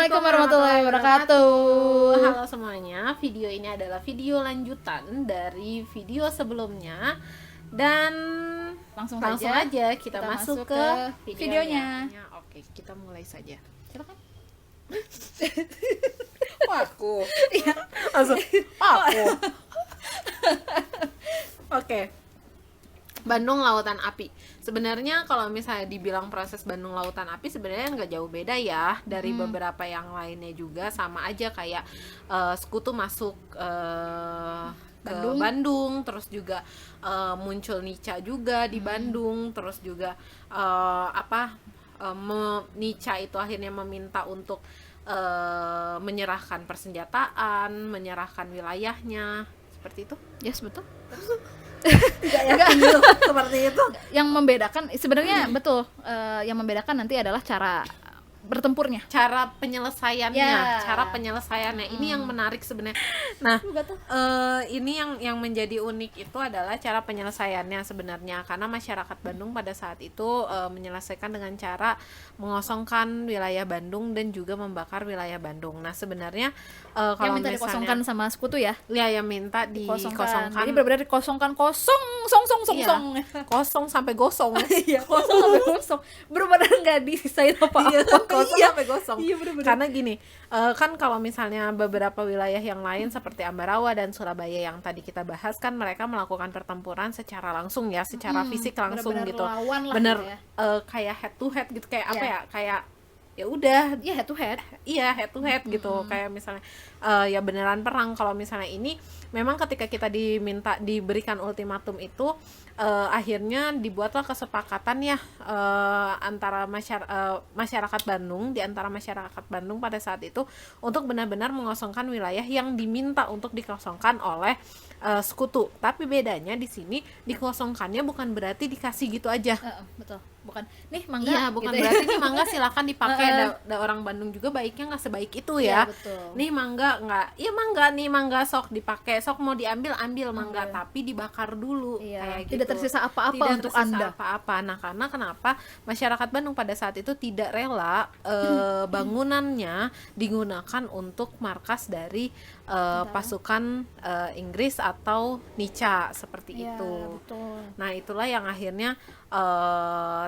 Assalamualaikum warahmatullahi wabarakatuh. Halo semuanya, video ini adalah video lanjutan dari video sebelumnya. Dan Langsung aja kita masuk ke videonya. Oke, kita mulai saja. Silakan. Aku. Iya. Langsung. Aku. Oke. Bandung Lautan Api. Sebenarnya kalau misalnya dibilang proses Bandung Lautan Api sebenarnya nggak jauh beda ya dari beberapa yang lainnya juga, sama aja kayak Sekutu masuk ke Bandung, terus juga muncul Nica juga di Bandung, terus juga Nica itu akhirnya meminta untuk menyerahkan persenjataan, menyerahkan wilayahnya, seperti itu. Yes, betul. Enggak seperti itu. Yang membedakan sebenarnya betul, yang membedakan nanti adalah cara bertempurnya, cara penyelesaiannya. Ini yang menarik sebenarnya. Nah, ini yang menjadi unik itu adalah cara penyelesaiannya sebenarnya, karena masyarakat Bandung pada saat itu menyelesaikan dengan cara mengosongkan wilayah Bandung dan juga membakar wilayah Bandung. Nah, sebenarnya kalau yang minta dikosongkan sama Sekutu ya? Ya, yang minta dikosongkan. Jadi benar-benar dikosongkan kosong sampai gosong. Iya, kosong sampai gosong. Benar-benar enggak disisain apa-apa. Kosong sampai gosong. Iya, karena gini, kan kalau misalnya beberapa wilayah yang lain seperti Ambarawa dan Surabaya yang tadi kita bahas, kan mereka melakukan pertempuran secara langsung ya, secara fisik langsung bener-bener gitu. lawan lah Bener gitu ya. Kayak head to head gitu, kayak apa ya? Kayak ya udah, Iya, head to head. Iya, head to head gitu. Kayak misalnya ya beneran perang. Kalau misalnya ini memang ketika kita diberikan ultimatum itu, akhirnya dibuatlah kesepakatan ya antara masyarakat Bandung, di antara masyarakat Bandung pada saat itu untuk benar-benar mengosongkan wilayah yang diminta untuk dikosongkan oleh Sekutu. Tapi bedanya di sini, dikosongkannya bukan berarti dikasih gitu aja. Betul. Bukan nih mangga. Iya, bukan gitu berarti nih mangga silakan dipakai. Da orang Bandung juga baiknya nggak sebaik itu ya. Betul. Nih mangga nggak, iya mangga nih, mangga sok dipakai, sok mau diambil ambil mangga, tapi dibakar dulu. Kayak Tidak gitu. tersisa apa-apa Tidak untuk tersisa Anda. apa-apa. Nah, karena kenapa masyarakat Bandung pada saat itu tidak rela bangunannya digunakan untuk markas dari pasukan Inggris atau Nica seperti itu. Betul. Nah, itulah yang akhirnya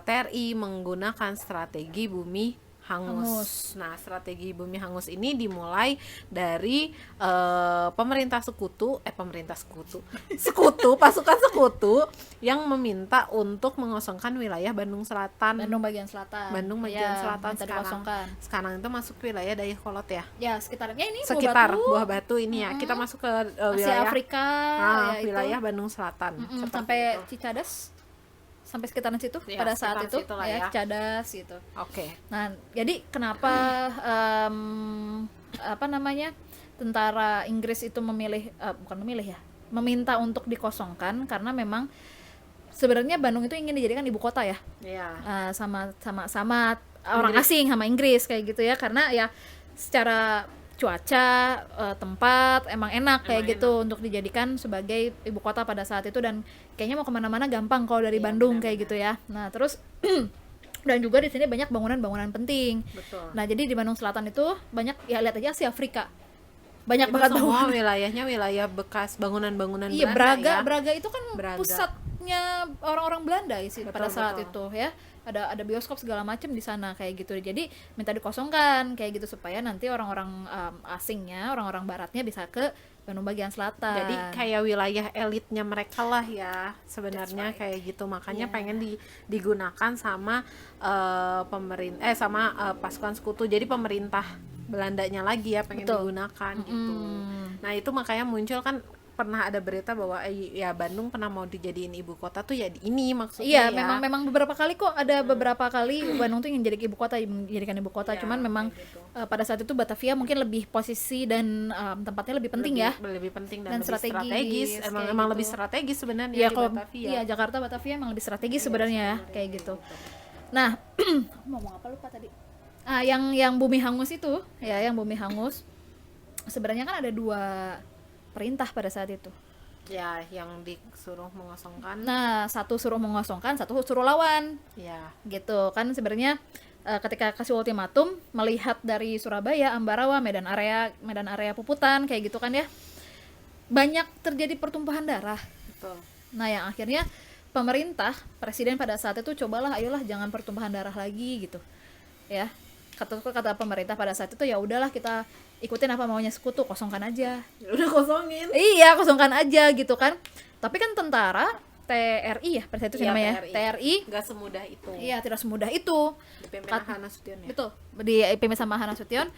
TRI menggunakan strategi bumi hangus. Nah, strategi bumi hangus ini dimulai dari pasukan sekutu yang meminta untuk mengosongkan wilayah Bandung Selatan. Bandung bagian selatan. Sekarang itu masuk ke wilayah Dayakolot ya. Ya, sekitarnya ini Buah Batu ini ya. Kita masuk ke wilayah Asia Afrika, wilayah Bandung Selatan. Sampai Cicadas. Sampai sekitaran situ ya, pada saat itu ya, Cicadas gitu. Oke. Nah, jadi kenapa tentara Inggris itu meminta untuk dikosongkan, karena memang sebenarnya Bandung itu ingin dijadikan ibu kota ya. Iya. Sama orang asing, sama Inggris kayak gitu ya, karena ya secara cuaca, tempat emang enak kayak gitu untuk dijadikan sebagai ibu kota pada saat itu, dan kayaknya mau kemana-mana gampang kalau dari Bandung kayak gitu ya. Nah, terus dan juga di sini banyak bangunan-bangunan penting. Betul. Nah, jadi di Bandung Selatan itu banyak, ya lihat aja Asia Afrika, banyak itu banget semua bangunan. wilayahnya wilayah bekas bangunan-bangunan Iya, Belanda. Braga itu kan pusatnya orang-orang Belanda Betul, pada saat itu ya. Ada bioskop segala macam di sana kayak gitu. Jadi minta dikosongkan kayak gitu supaya nanti orang-orang asingnya, orang-orang baratnya bisa ke Bandung bagian selatan. Jadi kayak wilayah elitnya mereka lah ya sebenarnya, kayak gitu. Makanya pengen digunakan sama pasukan sekutu. Jadi pemerintah Belandanya lagi ya pengen digunakan gitu. Nah, itu makanya muncul kan, pernah ada berita bahwa ya Bandung pernah mau dijadiin ibu kota tuh ya ini maksudnya. Iya, memang beberapa kali kok, ada beberapa kali Bandung tuh yang jadi ibu kota, dijadikan ibu kota. Cuman memang gitu. Pada saat itu Batavia mungkin lebih posisi dan tempatnya lebih penting, lebih penting dan lebih strategis. Emang gitu. lebih strategis sebenarnya ya, di Batavia. Iya, Jakarta Batavia emang lebih strategis sebenarnya kayak gitu. Nah, ngomong apa lupa tadi? Yang bumi hangus itu ya, yang bumi hangus sebenarnya kan ada 2 perintah pada saat itu. Ya, yang disuruh mengosongkan. Nah, satu suruh mengosongkan, satu suruh lawan. Ya. Gitu kan sebenarnya ketika kasih ultimatum, melihat dari Surabaya, Ambarawa, Medan Area Puputan kayak gitu kan ya, banyak terjadi pertumpahan darah. Betul. Nah, yang akhirnya pemerintah, presiden pada saat itu cobalah, ayolah jangan pertumpahan darah lagi gitu. Ya. Kata pemerintah pada saat itu, ya udahlah kita ikutin apa maunya sekutu, kosongkan aja. Ya udah kosongin. Iya, kosongkan aja gitu kan. Tapi kan tentara TRI ya, pada saat itu Iya, namanya TRI. Nggak semudah itu. Iya, tidak semudah itu. Dipimpin Kat- Hana Sution ya. Betul. Dipimpin sama Hana Sution.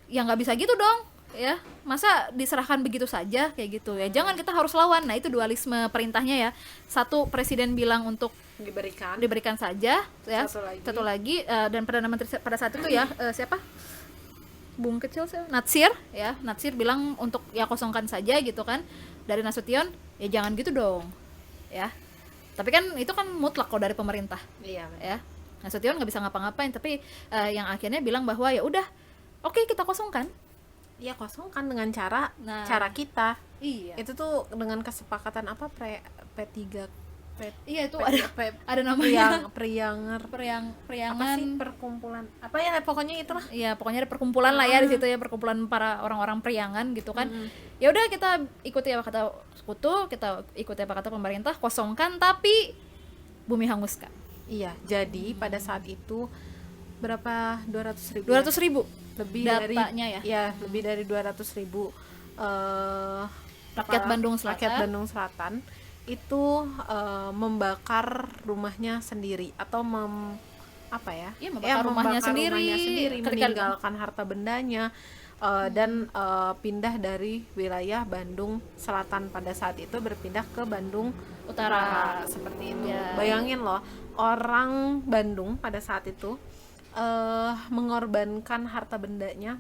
Ya nggak bisa gitu dong, ya. Masa diserahkan begitu saja kayak gitu ya. Jangan, kita harus lawan. Nah, itu dualisme perintahnya ya. Satu, presiden bilang untuk diberikan saja ya. Satu lagi dan Perdana Menteri pada saat itu ya, siapa? Bung Kecil siapa? Natsir ya. Natsir bilang untuk ya kosongkan saja gitu kan. Dari Nasution, ya jangan gitu dong. Ya. Tapi kan itu kan mutlak kok dari pemerintah. Iya. Ya. Nasution nggak bisa ngapa-ngapain, tapi yang akhirnya bilang bahwa ya udah, oke, kita kosongkan. Iya, kosongkan dengan cara Nah. kita. Iya. Itu tuh dengan kesepakatan apa P3 Iya, itu P- ada namanya Prianger apa periangan. sih, perkumpulan apa ya, pokoknya itulah. Iya, pokoknya ada perkumpulan lah ya di situ ya, perkumpulan para orang-orang periangan gitu kan. Ya udah, kita ikuti apa kata sekutu, kita ikuti apa kata pemerintah, kosongkan tapi bumi hanguskan. Iya, jadi pada saat itu berapa, 200.000 200.000 lebih datanya dari ya. lebih dari 200.000 Rakyat Bandung Selatan. rakyat Bandung Selatan itu membakar rumahnya sendiri atau apa ya? Iya, membakar rumahnya sendiri, ketika- meninggalkan harta bendanya dan pindah dari wilayah Bandung Selatan pada saat itu berpindah ke Bandung Utara. seperti itu. Ya. Bayangin loh, orang Bandung pada saat itu mengorbankan harta bendanya,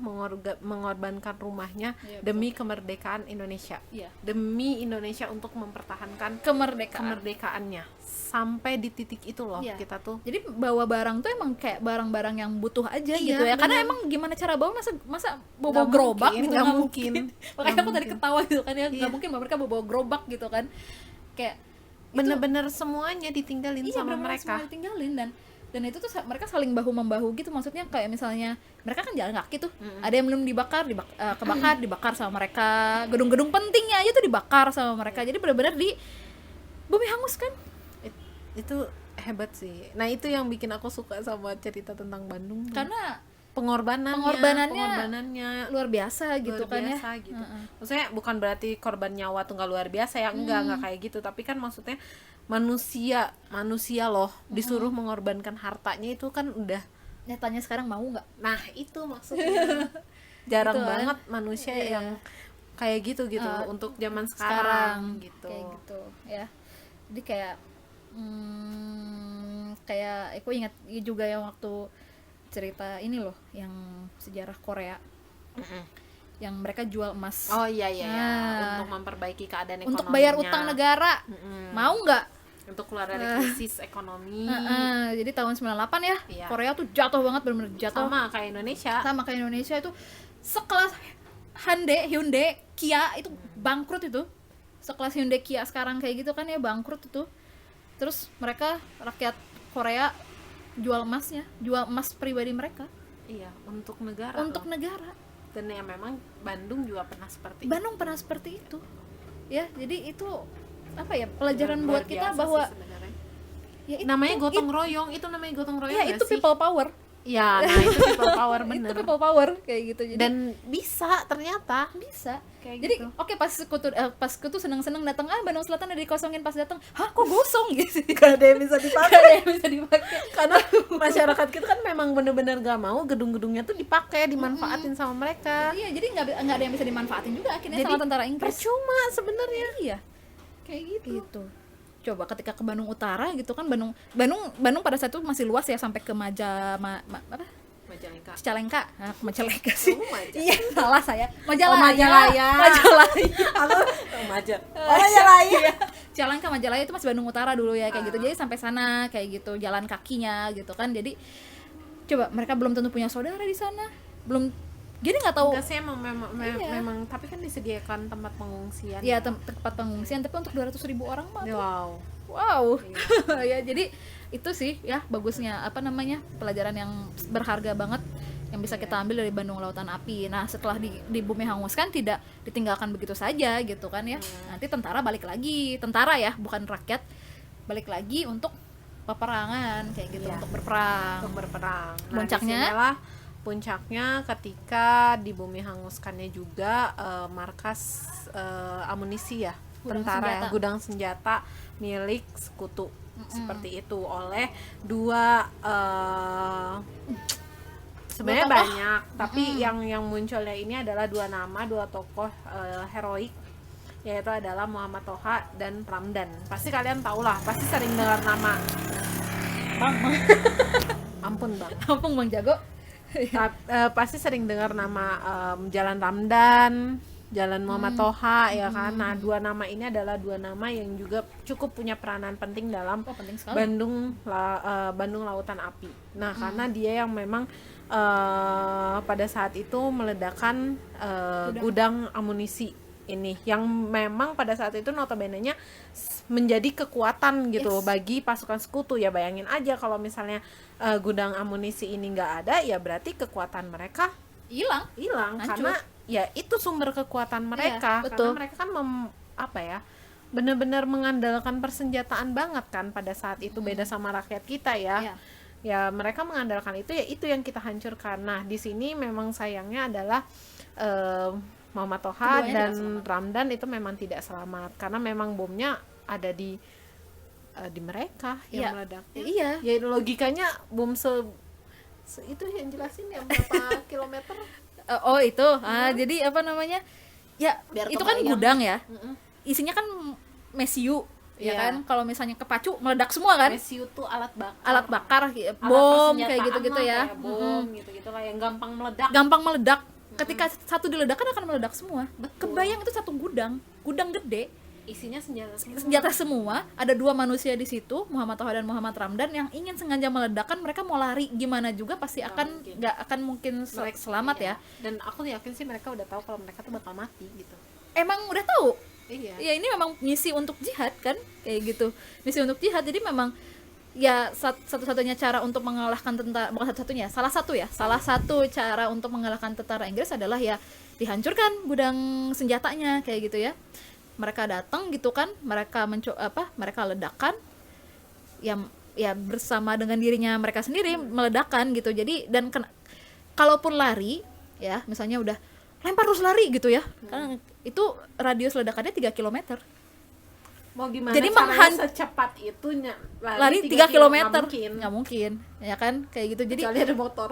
mengorbankan rumahnya Iya, demi kemerdekaan Indonesia. Iya. Demi Indonesia untuk mempertahankan Kemerdekaan. kemerdekaannya. Sampai di titik itu loh Iya. kita tuh. Jadi bawa barang tuh emang kayak barang-barang yang butuh aja Iya, gitu ya. Karena bener. emang gimana cara bawa, masa bawa Nggak gerobak mungkin, gitu, nggak nggak mungkin. Makanya Nggak aku tadi mungkin. ketawa gitu kan ya, nggak Iya. mungkin mereka bawa gerobak gitu kan. Kayak Bener-bener semuanya ditinggalin iya, sama bener-bener mereka. semua ditinggalin, dan itu tuh mereka saling bahu membahu gitu, maksudnya kayak misalnya mereka kan jalan kaki tuh, ada yang belum kebakar dibakar sama mereka, gedung-gedung pentingnya aja tuh dibakar sama mereka, jadi benar-benar di bumi hanguskan. Itu hebat sih. Nah, itu yang bikin aku suka sama cerita tentang Bandung. Karena pengorbanannya luar biasa gitu luar kan ya. biasa gitu. Maksudnya bukan berarti korban nyawa tuh nggak luar biasa ya, enggak kayak gitu, tapi kan maksudnya manusia loh disuruh mengorbankan hartanya, itu kan udah, Nyatanya sekarang mau nggak? nah itu maksudnya jarang Gitu kan. banget manusia Iya. yang kayak gitu untuk zaman sekarang gitu. Kayak gitu ya. Jadi kayak aku ingat juga yang waktu cerita ini loh, yang sejarah Korea, yang mereka jual emas Oh iya iya, Nah. untuk memperbaiki keadaan ekonominya, untuk bayar utang negara. Mau nggak? untuk keluar dari krisis ekonomi. Jadi tahun 98 ya, Iya. Korea tuh jatuh banget, bener-bener jatuh. Sama kayak Indonesia. Sama kayak Indonesia, itu sekelas Hyundai, Kia itu bangkrut itu. Sekelas Hyundai, Kia sekarang kayak gitu kan ya, bangkrut itu. Terus mereka, rakyat Korea, jual emas pribadi mereka Iya, untuk negara. untuk loh. negara. Dan ya memang Bandung juga pernah seperti Bandung pernah seperti itu. Ya, jadi itu apa ya, pelajaran Luar buat kita biasa bahwa sih sebenarnya. ya namanya gotong royong, itu namanya gotong royong ya nggak itu sih? people power. Ya, nah itu people power Itu bener. people power kayak gitu. Jadi Dan bisa ternyata bisa. kayak Jadi gitu. oke, pas sekutu seneng-seneng datang, Bandung Selatan udah dikosongin, pas datang, hah kok gosong gitu. Gak Gak ada yang bisa dipakai. ada yang bisa dipakai. Karena masyarakat kita kan memang bener-bener gak mau gedung-gedungnya tuh dipakai, dimanfaatin sama mereka. Iya, jadi nggak ada yang bisa dimanfaatin juga akhirnya Jadi sama tentara Inggris. percuma sebenarnya. Iya, kayak gitu. Coba ketika ke Bandung Utara gitu kan, Bandung pada saat itu masih luas ya, sampai ke Majalengka. Cicalengka. Nah, ke Majalengka sih. Kamu Majalengka. Iya, salah saya. Majalaya. Aku Majalaya. Iya. Cicalengka, Majalaya itu masih Bandung Utara dulu ya, kayak gitu. Jadi sampai sana kayak gitu, jalan kakinya gitu kan. Jadi coba mereka belum tentu punya saudara di sana. Belum, jadi nggak tahu. Enggak sih, Iya. memang tapi kan disediakan tempat pengungsian. Ya, tempat pengungsian, tapi untuk 200.000 orang mah tuh Wow. Wow. Iya. Ya jadi itu sih ya bagusnya apa namanya pelajaran yang berharga banget yang bisa kita ambil dari Bandung Lautan Api. Nah setelah di bumi hangus kan tidak ditinggalkan begitu saja gitu kan ya. Nanti tentara balik lagi, tentara ya bukan rakyat, balik lagi untuk peperangan kayak gitu, Iya. untuk berperang. Untuk berperang. Nah, Puncaknya? disinilah puncaknya ketika di bumi hanguskannya juga markas amunisi ya, Gudang tentara ya, senjata. gudang senjata milik sekutu seperti itu oleh dua sebenarnya Dua tokoh. banyak, tapi yang munculnya ini adalah dua tokoh heroik, yaitu adalah Muhammad Toha dan Ramdan. Pasti kalian tahu lah, pasti sering dengar nama. Bang, Ampun bang. ampun Bang Jago. Pasti sering dengar nama Jalan Ramdan, Jalan Muhammad Toha ya kan. Nah, dua nama ini adalah dua nama yang juga cukup punya peranan penting dalam Oh, penting sekali. Bandung Lautan Api. Nah, karena dia yang memang pada saat itu meledakkan gudang amunisi ini yang memang pada saat itu notabene-nya menjadi kekuatan gitu bagi pasukan sekutu. Ya bayangin aja kalau misalnya gudang amunisi ini nggak ada, ya berarti kekuatan mereka Hilang. hilang, Hancur. karena ya itu sumber kekuatan mereka. Iya, betul. Karena mereka kan benar-benar mengandalkan persenjataan banget kan pada saat itu, beda sama rakyat kita ya. Iya. Ya mereka mengandalkan itu, ya itu yang kita hancurkan. Nah di sini memang sayangnya adalah Muhammad Toha Keduanya dan tidak selamat. Ramdan itu memang tidak selamat karena memang bomnya ada di mereka yang Iya. meledaknya. Iya. Ya logikanya bom itu yang jelasin ya berapa kilometer. Oh itu, jadi apa namanya? Ya Biar itu kan kebayang. gudang ya. Mm-mm. Isinya kan mesiu, ya Iya. kan? Kalau misalnya kepacu meledak semua kan? Mesiu tuh alat bakar. Alat bakar, Alat bom persenjataan kayak gitu-gitu lah, ya. kayak bom gitu-gitu lah yang gampang meledak. Gampang meledak. Ketika satu diledakkan akan meledak semua. Betul. Kebayang itu satu gudang gede, Isinya senjata semua. senjata semua. Ada dua manusia di situ, Muhammad Toha dan Muhammad Ramdan yang ingin sengaja meledakkan. Mereka mau lari gimana juga pasti nggak akan mungkin selamat ya. Dan aku yakin sih mereka udah tahu kalau mereka tuh bakal mati gitu. Emang udah tahu. Iya. Ya ini memang misi untuk jihad kan kayak gitu, misi untuk jihad. Jadi memang ya satu-satunya cara untuk mengalahkan tentara, bukan satu-satunya, salah satu cara untuk mengalahkan tentara Inggris adalah ya dihancurkan gudang senjatanya kayak gitu ya. Mereka datang gitu kan, mereka ledakan ya bersama dengan dirinya mereka sendiri meledakkan gitu. Jadi dan kalaupun lari ya, misalnya udah lempar terus lari gitu ya, karena itu radius ledakannya 3 km. Mau gimana Jadi caranya secepat itu lari 3 km nggak mungkin ya kan kayak gitu. Jadi kecuali ada motor.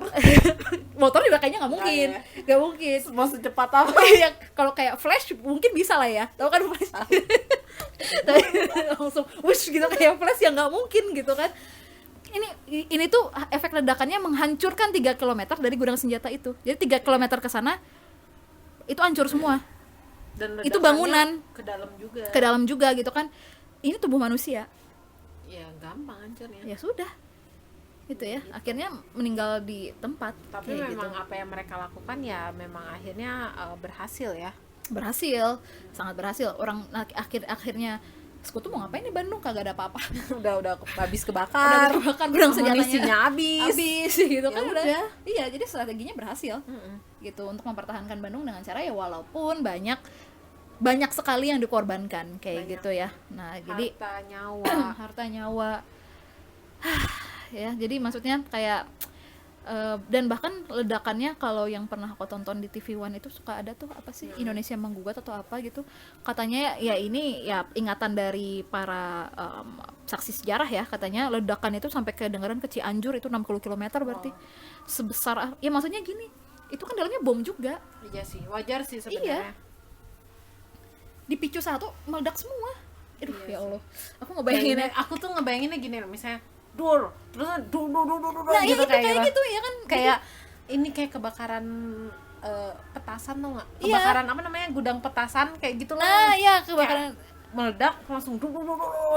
motor juga kayaknya nggak mungkin, nggak mungkin. Mau secepat apa? Ya kalau kayak flash mungkin bisa lah ya, tahu kan flash. Tapi langsung wush gitu kayak flash ya nggak mungkin gitu kan. Ini tuh efek ledakannya menghancurkan 3 km dari gudang senjata itu. Jadi 3 km ke sana itu hancur semua. Dan Itu ledakannya bangunan ke dalam juga gitu kan. Ini tubuh manusia. ya gampang hancurnya. Ya sudah gitu ya, akhirnya meninggal di tempat. Tapi kayak memang gitu. apa yang mereka lakukan ya memang akhirnya berhasil ya. Berhasil, sangat berhasil. Orang akhirnya sekutu mau ngapain di Bandung, kagak ada apa-apa. udah habis Udah kebakar, diterbakar gudang senjatanya, amunisinya habis gitu Ya kan udah. Iya, jadi strateginya berhasil gitu untuk mempertahankan Bandung dengan cara ya walaupun banyak sekali yang dikorbankan kayak Banyak. gitu ya. Nah jadi harta nyawa. harta nyawa ya, jadi maksudnya kayak dan bahkan ledakannya kalau yang pernah aku tonton di TV One itu suka ada tuh apa sih, Indonesia Menggugat atau apa gitu, katanya ya ini ya ingatan dari para saksi sejarah ya, katanya ledakan itu sampai kedengaran ke Cianjur, itu 60 km berarti. Sebesar ya, maksudnya gini, itu kan dalamnya bom juga, Iya sih, wajar sih sebenarnya. dipicu satu meledak semua. Aduh Iya ya sih. Allah, aku ngebayanginnya. Aku tuh ngebayanginnya gini loh, misalnya dur, terus dur Nah gitu, itu kayak gitu ya kan, kayak ini kayak kebakaran petasan tuh nggak? Iya. Kebakaran apa namanya, gudang petasan kayak gitu nah lah. ya kebakaran Meledak langsung dur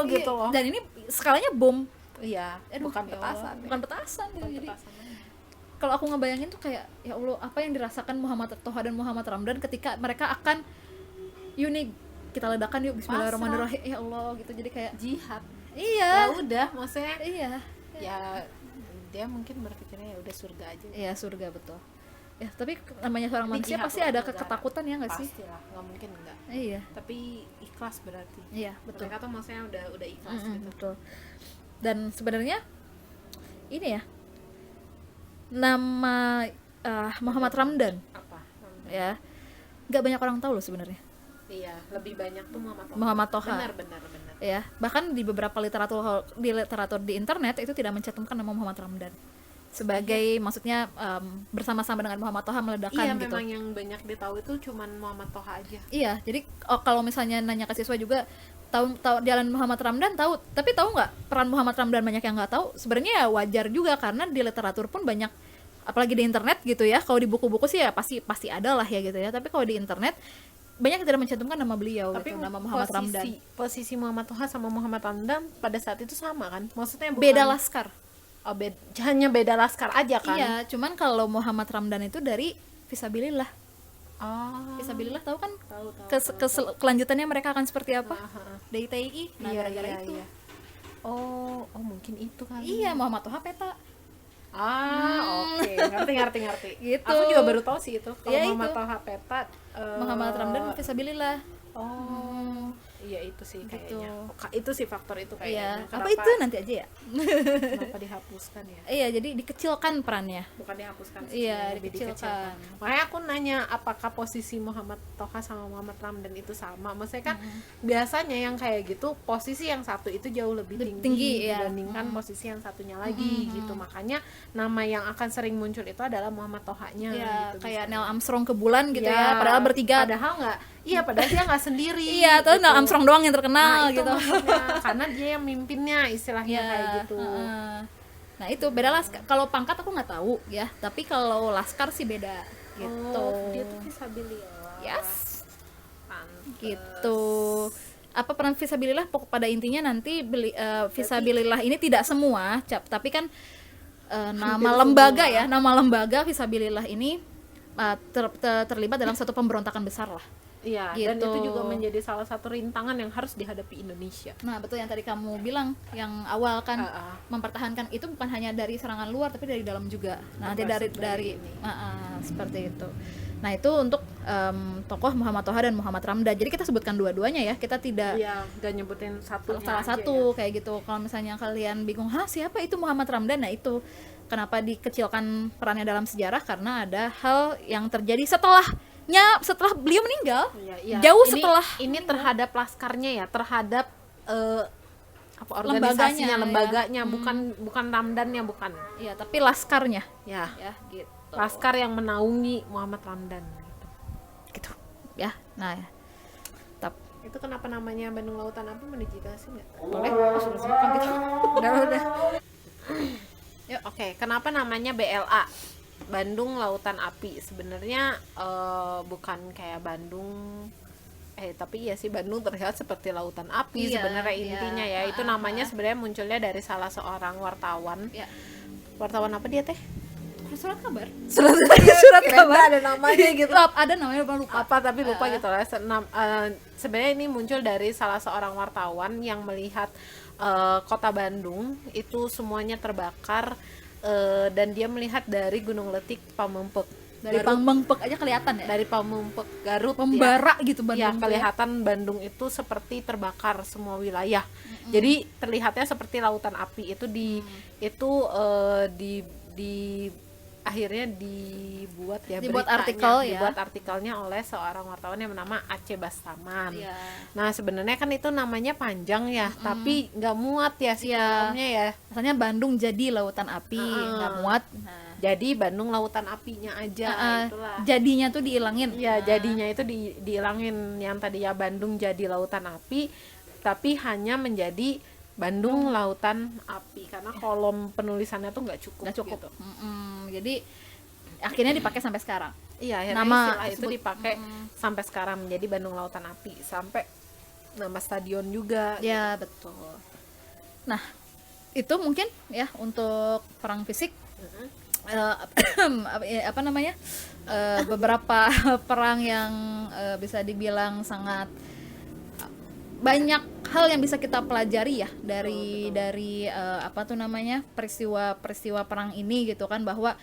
gitu loh. dan ini skalanya bom. Iya, Aduh, bukan ya petasan. Allah, bukan petasan gitu. Bukan Jadi petasan. kalau aku ngebayangin tuh kayak ya Allah, apa yang dirasakan Muhammad Toha dan Muhammad Ramdan ketika mereka akan kita ledakan yuk, bismillahirrahmanirrahim, ya Allah gitu. Jadi kayak Jihad. Iya. Ya udah, maksudnya Iya. ya dia mungkin berpikirnya ya udah surga aja. Iya, surga betul. Ya, tapi namanya seorang Ini manusia jihad pasti loh, ada negara. ketakutan ya nggak sih? Pastilah, nggak mungkin enggak. Iya. Tapi ikhlas berarti. Iya, betul. Mereka tuh maksudnya udah ikhlas Mm-mm, gitu. betul. Dan sebenarnya ini ya, nama Muhammad Ramdan Apa? ya, nggak banyak orang tahu loh sebenarnya. Iya, lebih banyak tuh Muhammad Toha. Benar. Ya, bahkan di beberapa literatur di internet itu tidak mencantumkan nama Muhammad Ramdan sebagai maksudnya bersama-sama dengan Muhammad Toha meledakan Iya, gitu. memang yang banyak ditahu itu cuman Muhammad Toha aja. Iya, jadi kalau misalnya nanya ke siswa juga tahu jalan Muhammad Ramdan tahu, tapi tahu nggak peran Muhammad Ramdan banyak yang nggak tahu. Sebenarnya ya wajar juga karena di literatur pun banyak, apalagi di internet gitu ya. Kalau di buku-buku sih ya pasti ada lah ya gitu ya. Tapi kalau di internet banyak yang tidak mencantumkan nama beliau Tapi gitu, nama Muhammad Ramdan. posisi Muhammad Toha sama Muhammad Ramdan pada saat itu sama kan? Maksudnya bukan Beda laskar. Oh, hanya beda laskar aja kan? Iya, cuman kalau Muhammad Ramdan itu dari Fisabilillah. Oh. Fisabilillah tahu kan? Tahu. Kelanjutannya mereka akan seperti apa? Aha. DITI. Nah, Iya, gara-gara iya, itu. iya. Oh mungkin itu kali. Iya, Muhammad Toha peta. Oke, ngerti. Gitu. Aku juga baru tahu sih itu. Kalau Ya, Muhammad itu. Toha Petat, Muhammad Ramdan Fisabilillah. iya itu sih Gitu. kayaknya. Itu sih faktor itu Iya, kayaknya. apa itu nanti aja ya? Kenapa dihapuskan ya? Iya, jadi dikecilkan perannya. Bukan dihapuskan sih, Iya, lebih dikecilkan. Makanya aku nanya apakah posisi Muhammad Toha sama Muhammad Ramdan itu sama. Maksudnya kan biasanya yang kayak gitu posisi yang satu itu jauh lebih tinggi iya. dibandingkan posisi yang satunya lagi gitu. Makanya nama yang akan sering muncul itu adalah Muhammad Tohanya Iya, gitu. kayak Neil Armstrong ke bulan gitu ya, padahal bertiga. Padahal dia nggak sendiri. Iya, terus gitu. Neil Armstrong doang yang terkenal Nah, itu gitu. maksudnya. Karena dia yang mimpinnya istilahnya Iya, kayak gitu. Nah, itu beda laskar. Kalau pangkat aku nggak tahu ya, tapi kalau laskar sih beda gitu. Dia tuh Fisabilillah. Yes. Pantes. Gitu. Apa peran Fisabilillah pada intinya nanti Fisabilillah ini tidak semua, tapi kan nama lembaga ya, nama lembaga Fisabilillah ini terlibat dalam satu pemberontakan besar lah. Iya, dan Gitu. itu juga menjadi salah satu rintangan yang harus dihadapi Indonesia. Nah, betul yang tadi kamu bilang yang awal kan mempertahankan itu bukan hanya dari serangan luar tapi dari dalam juga. Nah, nanti dari ini. seperti itu. Nah, itu untuk tokoh Muhammad Toha dan Muhammad Ramdan. Jadi kita sebutkan dua-duanya ya. Kita tidak Iya, gak nyebutin satu salah satu kayak gitu. Kalau misalnya kalian bingung, siapa itu Muhammad Ramdan? Nah, itu kenapa dikecilkan perannya dalam sejarah karena ada hal yang terjadi setelah beliau meninggal. Iya. Jauh Ini- setelah ini terhadap laskarnya ya, terhadap Lembaganya, lembaganya, ya. bukan Ramdannya, bukan. Iya, tapi laskarnya Ya, ya gitu. laskar yang menaungi Muhammad Ramdan gitu. Ya, nah ya. Itu kenapa namanya Bandung Lautan Api, mau dijelasin nggak? Boleh? Sudah kan gitu. Udah. Yuk, oke. Kenapa namanya BLA? Bandung Lautan Api. Sebenarnya bukan kayak Bandung, tapi iya sih, Bandung terlihat seperti lautan api. Iya, sebenarnya iya. intinya ya. Itu namanya sebenarnya munculnya dari salah seorang wartawan. Ya. Wartawan apa dia teh? Surat kabar. Surat kabar ada namanya gitu. Ada namanya lupa. Apa tapi lupa gitu lah. Sebenarnya ini muncul dari salah seorang wartawan yang melihat kota Bandung itu semuanya terbakar, dan dia melihat dari Gunung Letik Pamengpeuk. Dari Pamengpeuk aja kelihatan ya. Dari Pamengpeuk Garut Membara gitu Bandung. ya, kelihatan Bandung itu seperti terbakar semua wilayah. Jadi terlihatnya seperti lautan api. Itu akhirnya dibuat artikel ya. Dibuat artikelnya oleh seorang wartawan yang bernama Aceh Bastaman. Iya. Nah, sebenarnya kan itu namanya panjang ya, tapi nggak muat ya si filmnya ya. Rasanya Bandung jadi lautan api, nggak muat. Nah, Jadi Bandung Lautan Apinya aja, itulah. jadinya tuh dihilangin. Ya, jadinya itu dihilangin, yang tadi ya Bandung jadi lautan api, tapi hanya menjadi Bandung Lautan Api karena kolom penulisannya tuh nggak cukup. Gitu. Jadi akhirnya dipakai sampai sekarang. Iya, akhirnya Nama istilah itu dipakai sampai sekarang menjadi Bandung Lautan Api, sampai nama stadion juga. Ya, betul. Nah, itu mungkin ya untuk perang fisik. Apa namanya? Beberapa perang yang bisa dibilang sangat banyak hal yang bisa kita pelajari ya dari apa tuh namanya, peristiwa perang ini gitu kan, bahwa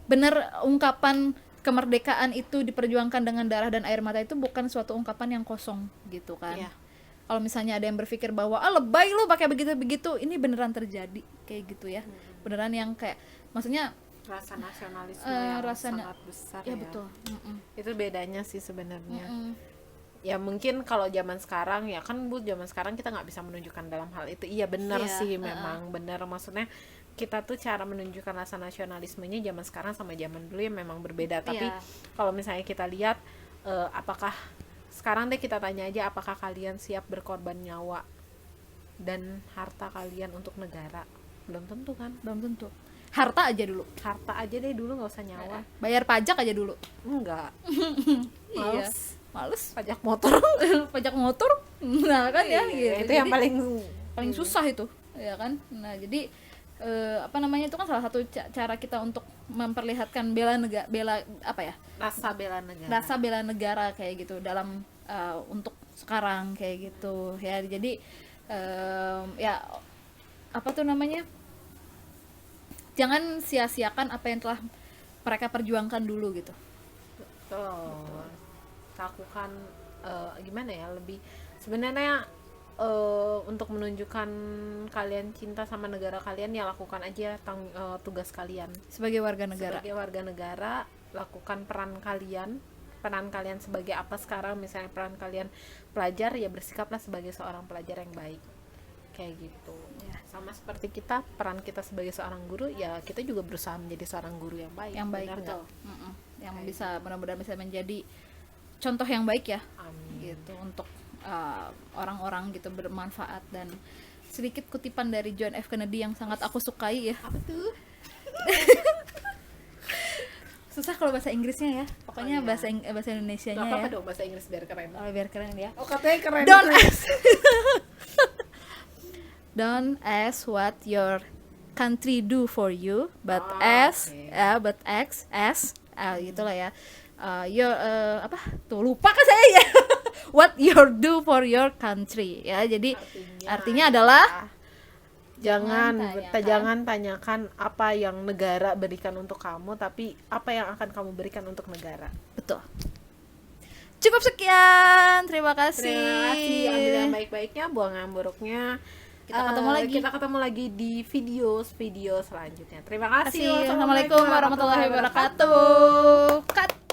bener ungkapan kemerdekaan itu diperjuangkan dengan darah dan air mata itu bukan suatu ungkapan yang kosong gitu kan. Iya. Kalau misalnya ada yang berpikir bahwa lebay lu pakai begitu-begitu, ini beneran terjadi kayak gitu ya. Beneran yang kayak maksudnya Rasa nasionalisme yang rasa sangat besar ya ya. betul. Itu bedanya sih sebenarnya. Mm-mm. Ya mungkin kalau zaman sekarang ya kan Bu, zaman sekarang kita nggak bisa menunjukkan dalam hal itu. Iya benar Iya, sih, memang benar, maksudnya kita tuh cara menunjukkan rasa nasionalismenya zaman sekarang sama zaman dulu ya memang berbeda. Tapi Iya. kalau misalnya kita lihat apakah sekarang deh kita tanya aja, apakah kalian siap berkorban nyawa dan harta kalian untuk negara? Belum tentu kan. Belum tentu. Harta aja dulu. Harta aja deh dulu, nggak usah nyawa. Bayar pajak aja dulu. Enggak. Iya. Males. Males. Pajak motor. Pajak motor. Nah, kan ya gitu. Itu yang Jadi, paling susah itu, ya kan? Nah, jadi apa namanya, itu kan salah satu cara kita untuk memperlihatkan bela apa ya? rasa bela negara. Rasa bela negara kayak gitu dalam untuk sekarang kayak gitu ya. Jadi ya apa tuh namanya? Jangan sia-siakan apa yang telah mereka perjuangkan dulu gitu. Betul. Lakukan gimana ya, lebih sebenarnya untuk menunjukkan kalian cinta sama negara kalian, ya lakukan aja tugas kalian Sebagai warga negara. sebagai warga negara. Lakukan peran kalian sebagai apa sekarang, misalnya peran kalian pelajar, ya bersikaplah sebagai seorang pelajar yang baik kayak gitu ya. Sama seperti kita, peran kita sebagai seorang guru, ya kita juga berusaha menjadi seorang guru yang baik. Yang baik, benar betul. nggak? Yang bisa mudah-mudahan bisa menjadi contoh yang baik ya. Amin. Gitu untuk orang-orang gitu, bermanfaat. Dan sedikit kutipan dari John F. Kennedy yang sangat aku sukai ya. Apa tuh? Susah kalau bahasa Inggrisnya ya, pokoknya iya. bahasa Indonesianya Nggak apa-apa ya. dong bahasa Inggris biar keren. Biar keren ya. Oh katanya keren. Don't ask what your country do for you, but Okay. but ask gitulah ya. Your apa tuh, lupa kan saya ya. What you do for your country ya. Jadi artinya adalah jangan tanyakan apa yang negara berikan untuk kamu, tapi apa yang akan kamu berikan untuk negara. betul. Cukup sekian, terima kasih. Terima kasih. Ambil yang baik-baiknya, buang yang buruknya. Kita ketemu lagi di video selanjutnya. Terima kasih. Assalamualaikum warahmatullahi wabarakatuh. Cut.